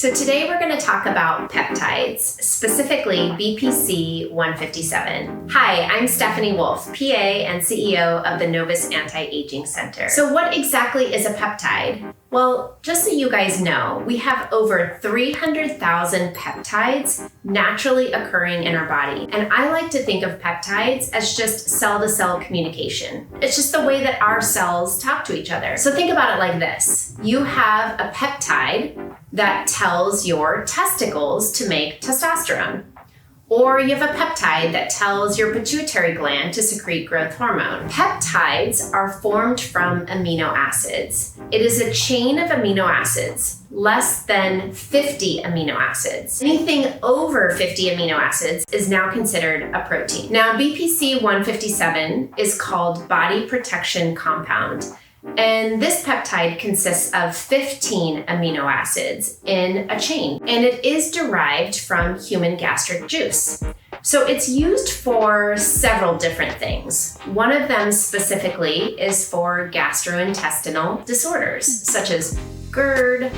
So today we're going to talk about peptides, specifically BPC-157. Hi, I'm Stephanie Wolf, PA and CEO of the Novus Anti-Aging Center. So what exactly is a peptide? Well, just so you guys know, we have over 300,000 peptides naturally occurring in our body. And I like to think of peptides as just cell-to-cell communication. It's just the way that our cells talk to each other. So think about it like this. You have a peptide that tells your testicles to make testosterone. Or you have a peptide that tells your pituitary gland to secrete growth hormone. Peptides are formed from amino acids. It is a chain of amino acids, less than 50 amino acids. Anything over 50 amino acids is now considered a protein. Now, BPC-157 is called body protection compound. And this peptide consists of 15 amino acids in a chain, and it is derived from human gastric juice. So it's used for several different things. One of them specifically is for gastrointestinal disorders, such as GERD,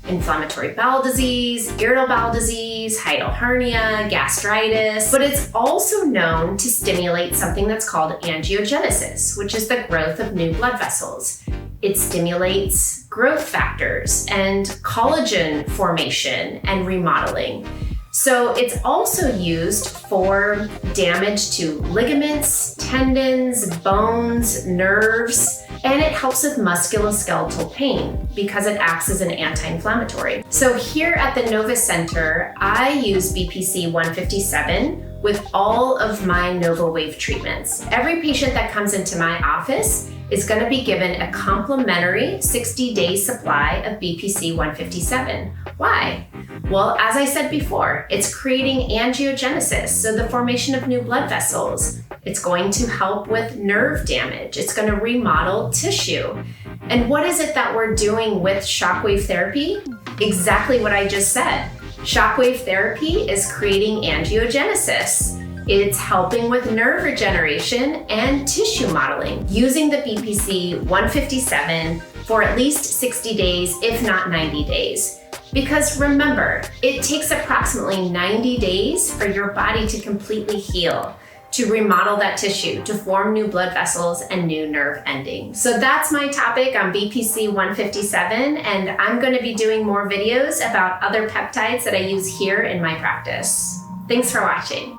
inflammatory bowel disease, irritable bowel disease, hiatal hernia, gastritis, but it's also known to stimulate something that's called angiogenesis, which is the growth of new blood vessels. It stimulates growth factors and collagen formation and remodeling. So it's also used for damage to ligaments, tendons, bones, nerves, and it helps with musculoskeletal pain because it acts as an anti-inflammatory. So here at the Novus Center, I use BPC-157 with all of my NovaWave treatments. Every patient that comes into my office is going to be given a complimentary 60-day supply of BPC-157. Why? Well, as I said before, it's creating angiogenesis, so the formation of new blood vessels. It's going to help with nerve damage. It's going to remodel tissue. And what is it that we're doing with shockwave therapy? Exactly what I just said. Shockwave therapy is creating angiogenesis. It's helping with nerve regeneration and tissue modeling using the BPC-157 for at least 60 days, if not 90 days. Because remember, it takes approximately 90 days for your body to completely heal, to remodel that tissue, to form new blood vessels and new nerve endings. So that's my topic on BPC-157, and I'm going to be doing more videos about other peptides that I use here in my practice. Thanks for watching.